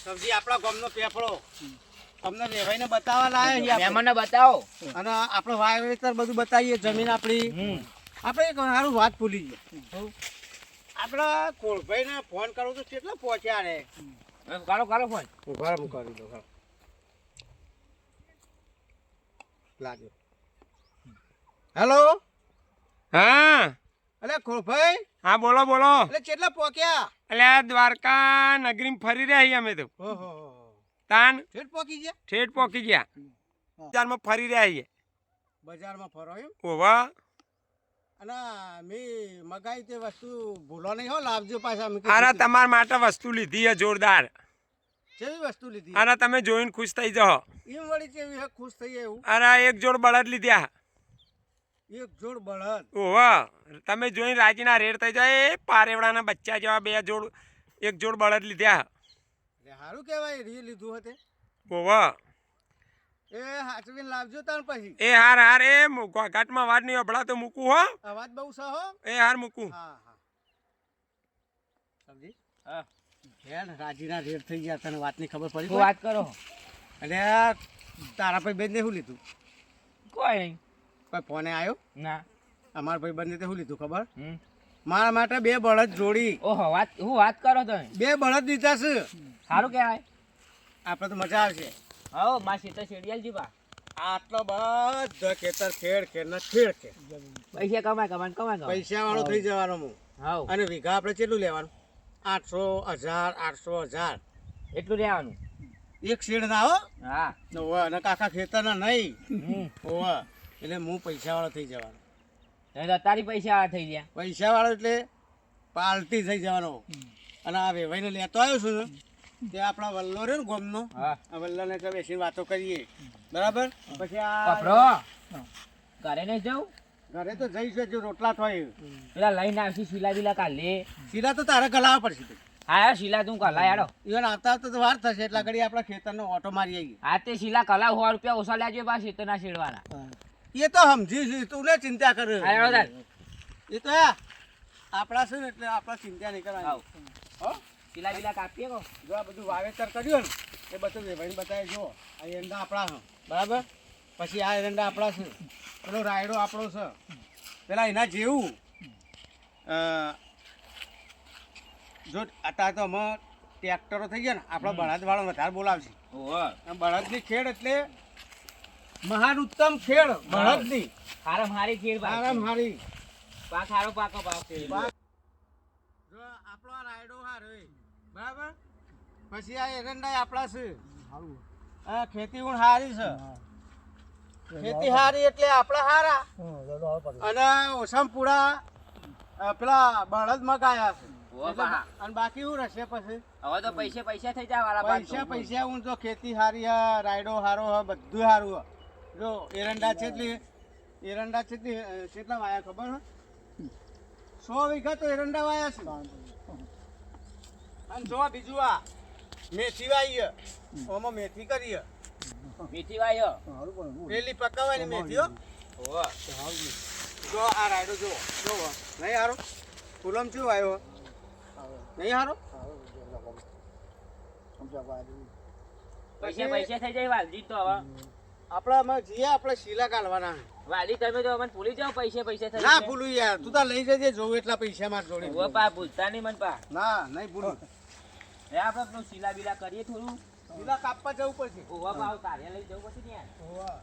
સબ્જી આપણા ગામનો પેપડો તમને વેવાઈને બતાવવા લાયા મહેમાનને બતાવો અને આપણે વાવેતર બધું બતાવીએ જમીન આપણી આપણે એક સારું વાત ભૂલી ગયો આપણે કોળભાઈને ફોન કરું તો કેટલા પહોંચ્યા રે કાઢો ફોન ગરમ કરી દો લાગ્યો હેલો હા અલે કોળભાઈ હા બોલો બોલો એટલે કેટલા પહોંચ્યા એટલે આ દ્વારકા નગરી ફરી રહ્યા અમે તો ઓહો તાન ઠેઠ પહોંચી ગયા ઠેઠ પોકી ગયા બજારમાં ફરી રહ્યા છીએ બજારમાં ફરો એમ ઓવા અને મેં મગાઈ તે વસ્તુ ભૂલો નહીં હો લાવજો પાછા અરે તમારા માટે વસ્તુ લીધી છે જોરદાર કેવી વસ્તુ લીધી અરે તમે જોઈને ખુશ થઈ જાઓ એમ વળી કેવી હે ખુશ થઈ એવું અરે એક જોડ બળદ લીધા એક જોડ બળદ ઓવા તમે જોઈને રાજીના રેડ થઈ જાય એ પારેવડાના બચ્ચા જેવા બે જોડ એક જોડ બળદ લીધા એટલે સારું કહેવાય રી લીધું હતે ઓવા એ હાચવીને લાવજો તાણ પછી એ હાર એ ઘાટમાં વાત નહીં અભડા તો મૂકું હો અવાજ બહુ સહો એ હાર મૂકું હા હા સમજી હા હેડ રાજીના રેડ થઈ ગયા તને વાતની ખબર પડી વાત કરો એટલે તારા ભાઈ બેન શું લીધું કોઈ નહીં કોઈ ફોને આવ્યો ના અમારા ભાઈ બંને શું લીધું ખબર મારા માટે બે બળદ જોડી ઓહો વાત કરો તમે બે બળદ દીધા છે સારું કહેવાય આપણે તો મજા આવશે હો માં સીતા શેડિયાલ જી બા આટલો બધો ખેતર ખેડ ખેડ ખેડ ખેડ પૈસા કમાય પૈસા વાળો થઈ જવાનો હું હાઉ અને વીઘા આપણે કેટલું લેવાનું 800,000 એટલું રહેવાનું એક શેડ ના હો હા અને કાકા ખેતરના નહીં ઓવા એટલે હું પૈસા વાળો થઈ જવાનો તારી પૈસા થઈ ગયા પૈસા વાળો એટલે પાર્ટી થઈ જવાનો અને આ વેવાઈને લેતો આવ્યો છું ને તે આપણા વલ્લો રહ્યો ને ગોમનો હા આ વલ્લાને કે બેસીને વાતો કરીએ બરાબર પછી આ કપરો ઘરે નહીં જાઉં ઘરે તો જઈશ જો રોટલા થાય પેલા લઈને આવશે શીલા બીલા કાલે સીધા તો તારે ગલાવવા પડશે હા શીલા તું કલા યાડો ઈવન આવતા આવતા તો વાર થશે એટલા ઘડી આપણા ખેતરનો ઓટો મારી આવી હા તે શીલા કલા 100 રૂપિયા ઓછા લેજો બા શેતના શેડવાના એ તો સમજી છે તું ને ચિંતા કર એ તો આપણા છે ને એટલે આપણા ચિંતા નહીં કરવાની હો શીલા બીલા કાપીએ કો જો આ બધું વાવેતર કર્યું ને એ બધું વેભાઈને બતાવી જો આ એરંડા આપણા છે બરાબર પછી આ એરંડા આપણા છે પેલો રાયડો આપણો છે પેલા એના જેવું જો અત્યારે તો અમે ટ્રેક્ટરો થઈ ગયા ને આપણા બળદવાળો વધારે બોલાવશે બળદની ખેડ એટલે મહાન ઉત્તમ ખેડ બળદની હારી ખેડ આરામ હારી પાક હારો પાકો પાક જો આપણો આ રાયડો હારો બરાબર પછી આ એરંડા આપણા છે આ ખેતી ઊણ હારી છે ખેતી હારી એટલે આપણા હારા અને ઓછામાં પૂરા પેલા બળદ મગાયા છે અને બાકી શું રહેશે પછી હવે તો પૈસા થઈ જાય વાળા પૈસા હું જો ખેતી હારી હા રાયડો હારો હા બધું હારું હા જો એરંડા છે કેટલા વાયા ખબર હે 100 વીઘા તો એરંડા વાયા છે અને જો બીજું આ મેથી વાઈ ઓમાં મેથી કરી મેથી વાયો પેલી પકાવવાની મેથી હો જો આ રાયડો જો નહીં હારો ફૂલમ શું આવ્યો નહીં હારો પૈસા થઈ જાય વાલજી તો હવે આપણા જઈએ આપણે શીલા કાઢવાના વાલી તમે તો મને ભૂલી જાઓ પૈસા થઈ ના ભૂલું યાર તું તાર લઈ જજે જોવું એટલા પૈસા માં જોડે પા ભૂલતા નહીં મન પા ના નહીં ભૂલું એ આપણે પેલું શીલા બીલા કરીએ થોડું શીલા કાપવા જવું પડશે ઓવા પાવ તારે લઈ જવું પડશે ને યાર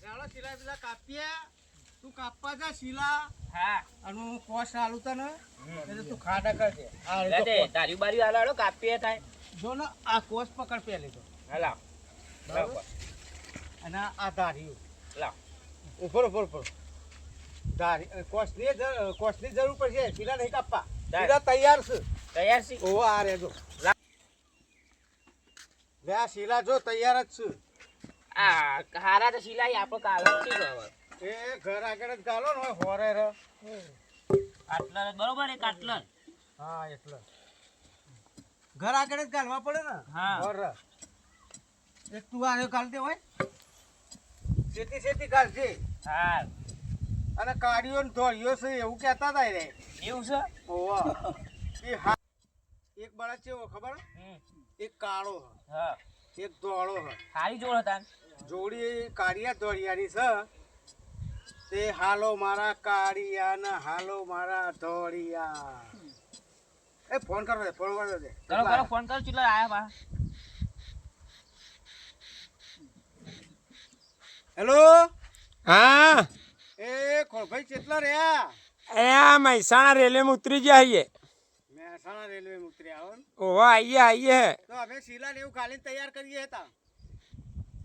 ચાલો શીલા બીલા કાપીએ તું કાપવા જા શીલા હા અને હું કોસ આલું તને એટલે તું ખાડા કરજે તારી બારી હાલો કાપીએ થાય જો ને આ કોસ પકડ પેલી તો હાલા અને આ ધાર્યું લાવ ઉપર ધારી કોસની જરૂર પડશે શીલા નહીં કાપવા શીલા તૈયાર છે તૈયાર છે ઓહો આ રેજો લે આ શીલા જો તૈયાર જ છે આ હારા તો શીલા આપણો કાલો છે હવે એ ઘર આગળ જ ગાલો ને હોરે રે આટલા બરોબર એક આટલા હા એટલે ઘર આગળ જ ગાલવા પડે ને હા હોર એક તું આને ગાલ દે હોય સેતી ગાલજે હા અને કાઢ્યો ને ધોળ્યો છે એવું કહેતા હતા રે એવું છે ઓવા એક બળદ છે ખબર હમ. એક કાળો હા એક ધોળો સારી જોડ હતા જોડી કાળિયા ધોળિયાની છે તે હાલો મારા કાળિયા ને હાલો મારા ધોળિયા એ ફોન કરો દે ફોન કરો દે કરો કરો ફોન કરો ચિલ્લર આયા બા હેલો હા એ ખોભાઈ કેટલા રહ્યા એ આ મહેસાણા રેલવેમાં ઉતરી ગયા છીએ મહેસાણા રેલવે ઉતરી આવો ને ઓહો આઈએ તો અમે શીલા ને એવું ખાલી તૈયાર કરીએ હતા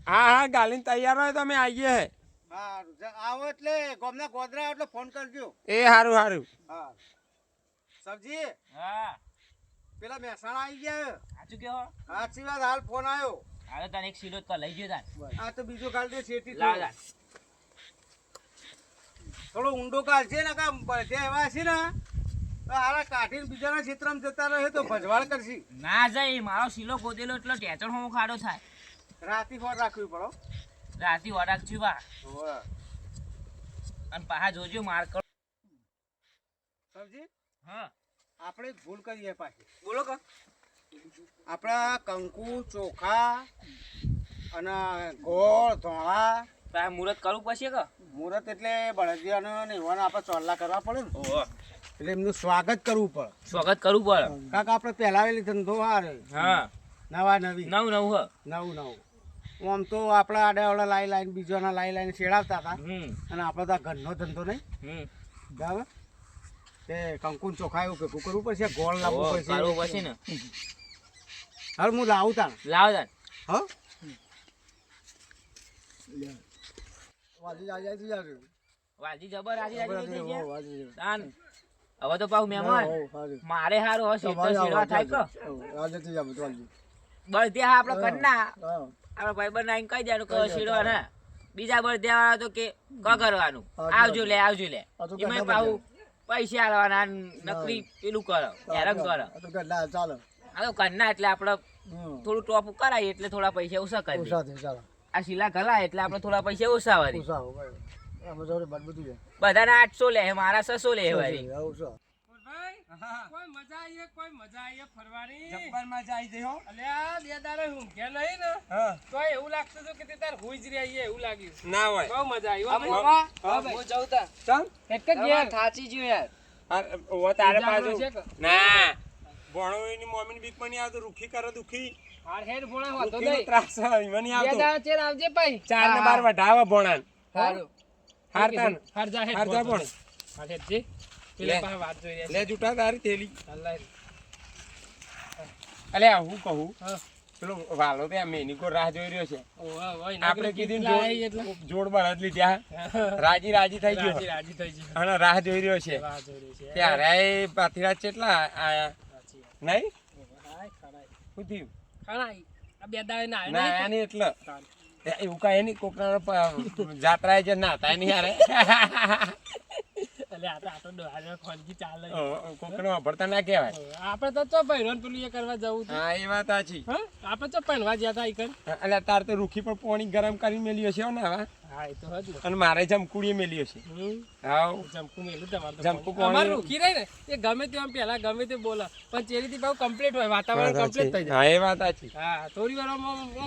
હા ગાલીને તૈયાર હોય તો અમે આવીએ હે હારું આવો એટલે ગોમના ગોદરા એટલે ફોન કરજો એ સારું સારું હા સબજી હા પેલા મહેસાણા આવી ગયા સાચું કેવો સાચી વાત હાલ ફોન આવ્યો હાલો તાને એક સિલો તો લઈ ગયો તાન આ તો બીજો કાલ દે શેઠી લાવ તાન થોડો ઊંડો કાલ છે ને કા બધે એવા છે ને તો હારા કાઢીને બીજાના ક્ષેત્રમાં જતા રહે તો ભજવાળ કરશી ના જાય મારો સિલો ગોદેલો એટલો ટેચણ હું ખાડો થાય રાતી ફોન રાખવી પડો રાતી વરાક જીવા હોવે. અને પાછા જોજો માર કરો સબજી હા આપણે એક ભૂલ કરીએ પાછી બોલો કા આપણા કંકુ ચોખા અને ગોળ ધોળા તારે મુહૂર્ત કરવું પડશે કે મુહૂર્ત એટલે બળદિયાનો ને એવાને આપણે ચોલ્લા કરવા પડે ને ઓહો એટલે એમનું સ્વાગત કરવું પડે સ્વાગત કરવું પડે કાકા આપણે પહેલાવેલી ધંધો હારે હા નવા નવી નવ નવ હ નવું નવું આમ તો આપણા આડેવાળા લાઈ લાઈન બીજોના લાઈ લાઈન શેડાવતા હતા અને આપણે તો આ ઘરનો ધંધો નહીં બરાબર તે કંકુ ને ચોખા એવું ભેગું કરવું પડશે ગોળ લાવવું કરવું પડશે પડશે ને હવે હું લાવું તાણ લાવ તાન હા વાજી જબર રાજી રાજી થઈ ગયા તાન હવે તો પાછું મહેમાન મારે હારું હવે શેઠ શેડવા થાય કે બળદે હા આપણે કરના આપણે ભાઈબંધ આઈને કહી દેવાનું કે શેડવા ના બીજા બળદે વાળા તો કે ક કરવાનું આવજો લે એમાં પાછું પૈસા આલવાના નકરી પેલું કરો હેરાન કરો આ તો કરના એટલે આપણે થોડું ટોપ કરાય એટલે થોડા પૈસા ઓછા કરી આ શીલા ગલાય એટલે આપણે થોડા પૈસા ઓછા વાળી બધાના 800 લે મારા 600 લે વાળી કોઈ મજા આવીએ કોઈ મજા આવીએ ફરવાની જબ્બર મજા આવી જઈ હો અલ્યા બે દાડે ઊંઘ્યા નહીં ને તો એવું લાગતું હતું કે તે તાર હુઈ જ રહી એવું લાગ્યું ના હોય બહુ મજા આવી હું જઉં તા ચમ એક જ ઘેર થાચી ગયો યાર ઓ તારે પાછું છે કે? ના ભણો એની મમ્મીની બીક માં નહીં આવતો રૂખી કરે દુખી હાર હેડ ભોળા વાતો રૂખીનો નહીં ત્રાસ એમાં નહીં બે આવતો દાડા ચેર આવજે ભાઈ 4 ને 12 વઢાવા ભણાન હારું હાર તાન હાર જા હેડ હાર જા ભોળ. પણ હાર હેડ જે પેલા પાસે વાત જોઈ રહ્યા લે જૂઠા તારી થેલી છે અલ્લાહ અલે હું કહું હા પેલો વાલો ત્યાં મેનિકો રાહ જોઈ રહ્યો છે ઓહો ઓય આપણે કીધું ને એટલે જોડ બળદ લીધા રાજી રાજી થઈ ગયો રાજી રાજી થઈ ગઈ અને રાહ જોઈ રહ્યો છે વાહ જોઈ રહી છે ત્યારે પાથીરા કેટલા આયા સાચી નહીં હાય ખરાય શું થયું ખરાય આ બે દાડે ના ના આયા નહીં એટલે એવું કાંઈ નહીં કોકના જાત્રાએ જે નાતા નહીં યાર એટલે આ તો ડોહાને ખોલકી ચાલે કોકને વાપરતા ના કહેવાય આપણે તો ચો પહેરવાનું પેલું એ કરવા જવું હતું હા એ વાત સાચી હા આપણે ચો પહેરવા ગયા હતા ઈકન એટલે તાર તો રૂખી પર પાણી ગરમ કરી મેલ્યો છે ને હવે હા એ તો હજ ને અને મારે જમકુડીએ મેલ્યો છે હાવ જમકુ મેલું તમારે જમકુ તો અમારે કોણ? રૂકી રહી ને એ ગમે તે આમ પેલા ગમે તે બોલે પણ ચેરીથી બહુ કમ્પ્લીટ હોય વાતાવરણ કમ્પ્લીટ થઈ જાય હા એ વાત સાચી હા થોડી વાર આમ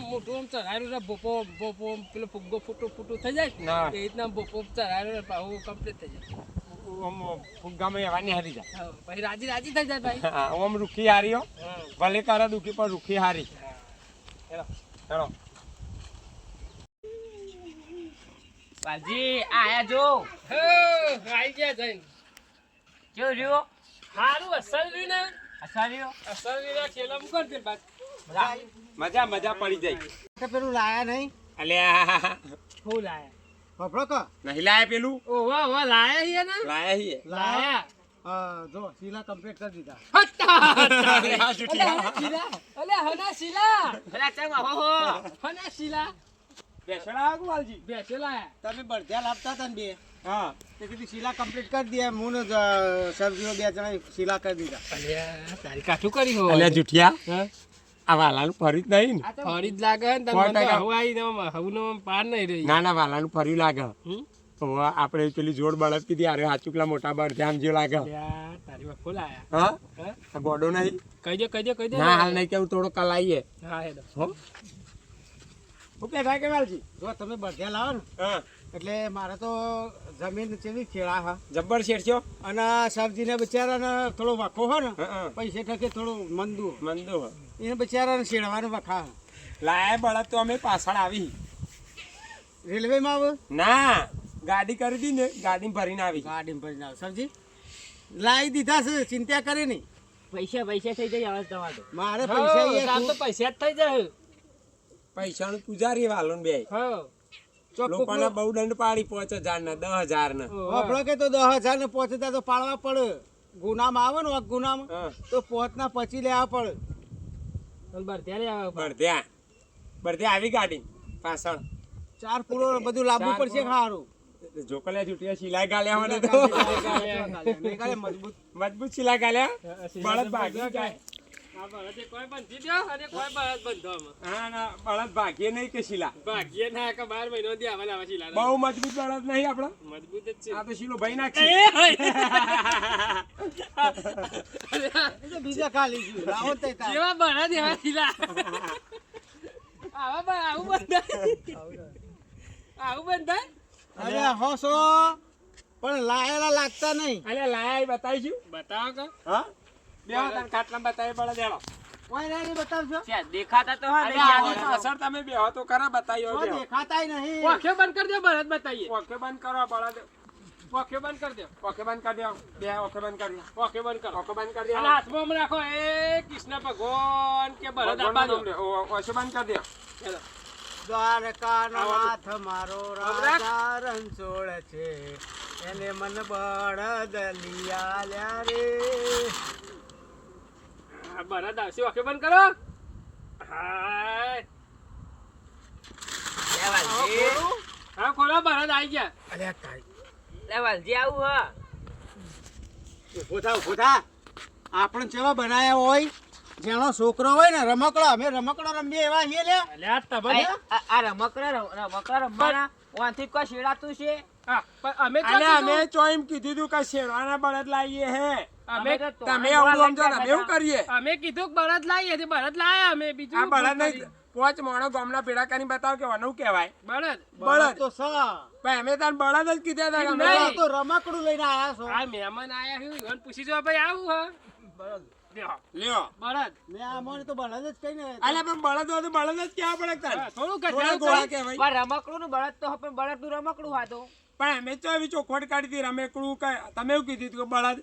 મોટું આમ ચઢાયેલું રહે ભોપો ભોપો પેલો ફુગ્ગો ફૂટું થઈ જાય ના. એ રીતના ભોપો ચઢાયેલું રહે પાછું કમ્પ્લીટ થઈ જાય ગમે એવા ની હારી જાય હા, પછી રાજી રાજી થઈ જાય ભાઈ હા આમ રૂખી હારી હો હા ભલે કરે દુખી પણ રૂખી હારી હેલો ચલો પાજી આયા જો આઈ ગયા જઈને જો રહ્યો હારું અસલ રહ્યું ને અસા રહ્યો અસલ રહ્યું છેલ્લા મૂકો ને બાદ મજા મજા પડી જાય તો પેલું લાયા નહીં અલ્યા ફૂલ આયા ખબર કે નહીં લાયા પેલું ઓ વાહ વાહ લાયા હી ને લાયા છીએ લાયા જો શીલા કમ્પ્લીટ કરી દીધા આ જુઠિયા. અલે હના શીલા પેલા ચમ હો હના શીલા બેસણા આવો વાલજી બેસે લાયા તમે બળદ્યા લાવતા હતા ને બે હા તે કીધું શીલા કમ્પ્લીટ કરી દે હું ને સબ્જીઓ બે જણા શીલા કરી દીધા અલ્યા તારી કાઠું કરી હો અલ્યા જુઠિયા હા આ વાલાનું ફરી જ નહીં ને? ફરી જ લાગે ને સો તમને ટકા. હવ આઈ ને હવનો પાર નહીં રહી ના ના વાલાનું ફર્યું લાગે હમ? ઓવા આપણે પેલી જોડ બળદ કીધી અરે હાચુકલા મોટા બળ ધ્યાન જે લાગે લ્યા, તારી વાત ખોલાયા. હા હા? આ ગોડો નહીં કહી દે. ના હાલ નહીં કેવું થોડો કલાઈએ હા, હેડો. હો ઓકે થાય કેવાલજી જો તમે બળદિયા લાવો ને હા એટલે મારે તો જમીન ચેવી ખેડા હા જબ્બર શેરશો અને સબ્જીને બિચારાને થોડો વખો હોય ને હા પૈસે ટકે થોડું મંદુ મંદો એને બિચારાને શેડવાનું વખા લાયા બળદ તો અમે પાછળ આવી રેલવેમાં આવે ના ગાડી કરી દી ને ગાડી ભરીને આવી ગાડીમાં ભરીને આવે સમજી લાવી દીધા છે ચિંતા કરે નહીં પૈસા થઈ જાય હવે તમારે તો. મારે હા, પૈસા તાર તો પૈસા જ થઈ જાય. પૈસાનું પૂજારી વાલો ને બે હા. લોકોને બહુ દંડ પાડી 5,000 ને 10,000 ને આપણો કે તો 10,000 ને પહોંચતા તો પાડવા પડે ગુનામાં આવે ને ગુનામાં હા તો પોતના પછી લેવા પડે અને બળદિયા લઈ આવે. બળદ્યા આવી ગાડી પાછળ 4 પૂરો બધું લાવવું પડશે સારું જોકલ્યા છૂટ્યા સિલાઈ ગાલ્યા મને તો મજબૂત મજબૂત સિલાઈ ગાલ્યા બળદ ભાગી જાય આ બળદે કોઈ બંધી દ્યો અને કોઈ બળદ બંધો આમાં. હા ના બળદ ભાગીએ નહીં કે શીલા ભાગ્ય ના કે 12 મહિનો દી આવા લાવા શીલા. બહુ મજબૂત બળદ નહીં આપડે મજબૂત જ છે. આ તો શીલો ભાઈ નાખી બીજા ખાલી છે લાવો તે તાર. જેવા બળદ એવા શીલા. આવું બંધાય. આવું બંધાય. અરે હોસો પણ લાયેલા લાગતા નહીં અલે લાયા બતાવીશું બતાવો કે. હા બેહો તને ખાટલા બતાવી બળદ એલો કોઈ નહીં બતાવશો છે, દેખાતા તો હા અરે નહીં આની આવે. પાછળ તમે બેહો તો ખરા બતાવ્યો કોઈ બેહો દેખાતાય નહીં ઓખે બંધ કરી દો બળદ બતાવીએ. ઓકે બંધ કરો બળદ ઓખે બંધ કરી દો. ઓકે બંધ કરી દો બે ઓકે બંધ કરી દો ઓખે બંધ કરો. ઓકે બંધ કરી દો અને હાથમાં આમ રાખો એ કૃષ્ણ ભગવાન કે બળદ આપા દો. ઓકે બંધ કરી દો ચાલો. દ્વારકાનો નાથ મારો રાજા રણછોડ છે એને મન બળદ લિયાલ્યા રે આ બળદ આવશે. ઓખે બંધ કરો. હાય. લે વાલજી. હા ખોલો બળદ આવી ગયા. અરે તારી લે વાલજી આવું હા. ઉભો થા આપણે ચેવા બનાયા હોય જેનો છોકરો હોય ને રમકડો અમે રમકડો રમીએ એવા છીએ લે અલ્યા તમે આ રમકડા રમવાના વાંથી કોઈ શેડાતું છે. હા, પણ અમે તો અને કીધું. અમે ચોઈમ કીધું તું કે શેરવાના બળદ લાવીએ હે અમે તો તમે તોરણ આવું સમજો વાળા તમે એવું કરીએ અમે કીધું કે બળદ લાવીએ તે બળદ લાયા અમે આ બીજું બળદ નહીં પોચ મોણો ગામના પેડા કરીને બતાવો કે આનું કહેવાય બળદ બળદ તો સા પણ અમે તાર બળદ જ કીધા હતા કે અમે નહીં. તો રમકડું લઈને આયા છો આ મહેમાન આયા છે ઈવન પૂછી જો ભાઈ આવું હા બળદ લ્યો, લ્યો બળદ મેં આમાં તો બળદ જ કહીને અલે પણ બળદ હોય તો બળદ જ કહેવા પડે તાર હા, થોડું થોડા કઠણ ગોળા છે. કહેવાય પણ રમકડું નું બળદ તો પણ બળદ નું રમકડું હાતો. પણ અમે તો એવી ચોખવટ કાઢી હતી રમેકડું કે તમે એવું કીધું હતું કે બળદ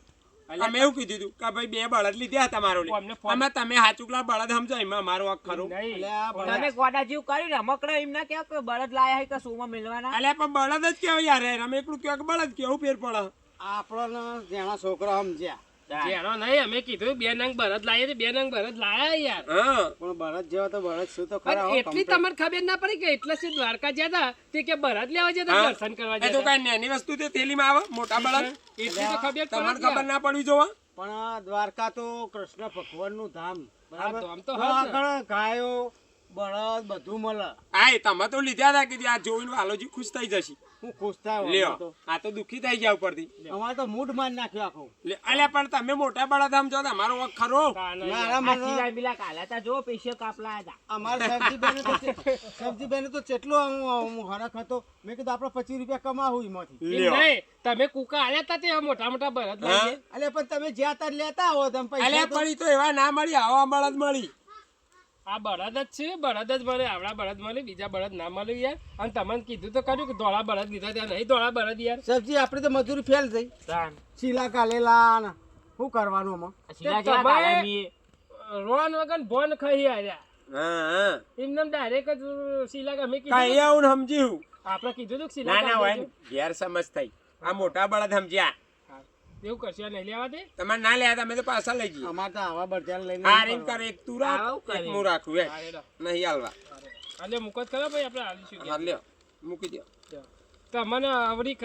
અમે એવું કીધું હતું કે ભાઈ 2 બળદ લીધા તમારો અમને ફોન- અમે તમે હાચુકલા બળદ સમજો એમાં મારો હક ખરું નહીં. એટલે આ બળદ તમે ગોડા જેવું કર્યું રમકડા એમ ના કહેવાય કે બળદ લાયા હોય કે સોમાં મિલવાના. અલે પણ બળદ જ કહેવાય યાર રમેકડું કહેવાય કે બળદ કેવું ફેર પડે આપણને જેના છોકરા સમજ્યા જેનો નહીં અમે કીધું 2 નંગ બળદ લાવીએ તો 2 નંગ બળદ લાયા યાર. હા પણ બળદ જેવા તો બળદ શું તો પણ ખરા હો, એટલી complete. તમને ખબર ના પડી કે એટલે શું દ્વારકા ગયા હતા તે કે બળદ લેવા જતા હા. દર્શન કરવા એ તો જતા. કઈ નાની વસ્તુ તે થેલીમાં આવે મોટા બળદ એટલી તો ખબર તમારે પડે ખબર ના પડવી જોવા પણ આ દ્વારકા તો કૃષ્ણ ભગવાનનું ધામ બરાબર ધામ તો તો હા જ ને. આગળ ગાયો બળદ બધું મળે હા તમે તો લીધા હતા કે આ જોઈને વાલોજી ખુશ થઈ જશે હું ખુશ થાય અમારે લ્યો તો આ તો દુખી થઈ ગયા ઉપરથી અમારે તો મૂડ માર નાખ્યો આખો લે અલ્યા પણ તમે મોટા બળદ સમજો તમારો વખ ખરો હા, નહીં. મારા આ મને સિલાઈ બિલા કાલ્યા તા જો પૈસે કાપલા હતા. અમારે સબ્જી બેને તો કેટલો હું હરખ હતો મેં કીધું આપણે 25 રૂપિયા કમાવું એમાંથી એમ લ્યો નહીં. તમે કુકા આલ્યા તા તે મોટા મોટા બળદ લાવીએ. અલે પણ તમે જ્યાં તાર લેતા આવો તમે અલ્યા પૈસા તો- પણ ઈ તો એવા ના મળી આવા બળદ મળી આ બળદ જ છે બળદ જ મળે આવડા બળદ મળે બીજા બળદ ના મળે યાર. અને તમને કીધું તો કર્યું કે ધોળા બળદ લીધા ત્યાં નહીં ધોળા બળદ યાર. સબ્જી આપણે તો મજૂરી ફેલ થઈ શીલા કાલેલા ને શું કરવાનું આમાં આ સિલા તે જેવા તમે- કાળા મીએ. રોન વગર ભોન ખાઈ આલ્યા. હા એમને ડાયરેક્ટ જ શીલા અમે કઈ કીધું આવું સમજ્યું આપણે કીધું તું કે ના શીલા ના હોય કાઢી ને ગેર સમજ થઈ આ મોટા બળદ સમજ્યા દેજો. હા. એવું કરશે આ નહીં લેવા દે. તમારે ના લ્યા તમે તો પાછા લઈ જઈએ અમારે તો આવા બળદિયા લઈને હા એમ કરે એક તું રાખ આવું કરે. એક હું રાખું હા, હેડો. નહીં હાલવા એટલે મૂકો જ ખરો ભાઈ આપણે આવીશું હા લ્યો મૂકી દો તમને આવડી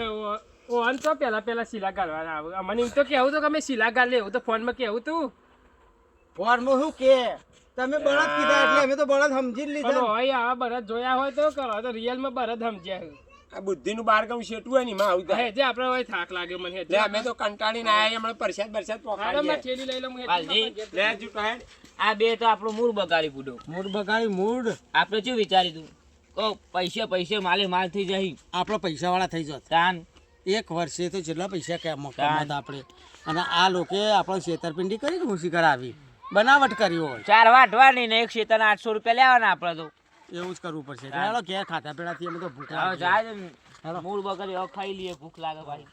ઓન તો પેલા શીલા ગાળવાના આવે અમને એમ તો કેવું તો કે અમે શીલા ગાળ લેવું તો ફોનમાં કેવું તું ફોર્મમાં શું કે તમે બળદ કીધા એટલે અમે તો બળદ સમજી જ પણ લીધા હોય આવા બળદ જોયા હોય તો કરો તો રિયલમાં બળદ સમજ્યા છે. આ બુદ્ધિનું બાર ગામ શેટું હોય ને એમાં આવું થાય. હે જે આપણે હવે થાક લાગ્યો મને લે અમે તો કંટાળીને આયા હમણાં પરસાદ બરસાદ હાલો, મેં પોકાડી થેલી લઈ લઉં, હું પાલજી. લે જૂઠો હેડ. આ બે તો આપણું મૂળ બગાડી પૂડો. મૂડ બગાડી મૂડ આપણે શું વિચાર્યું તું કહો પૈસે માલે માલ થઈ જાય આપણો પૈસાવાળા થઈ જત. તાન એક વર્ષે તો જેટલા પૈસા કમાતા આપણે, અને આ લોકોએ આપણો છેતરપિંડી કરી ને ખુશી કરાવી, બનાવટ કરી હોય. 4 વાટવાની ને એક શેતાના 800 રૂપિયા લેવાના આપણે તો. એવું જ કરવું પડશે. ચાલો ઘેર ખાતા પેલાથી અમે તો ભૂખ હવે લાગી. જાય ને મૂળ બગાડી હવે ખાઈ લઈએ, ભૂખ લાગે ભાઈ.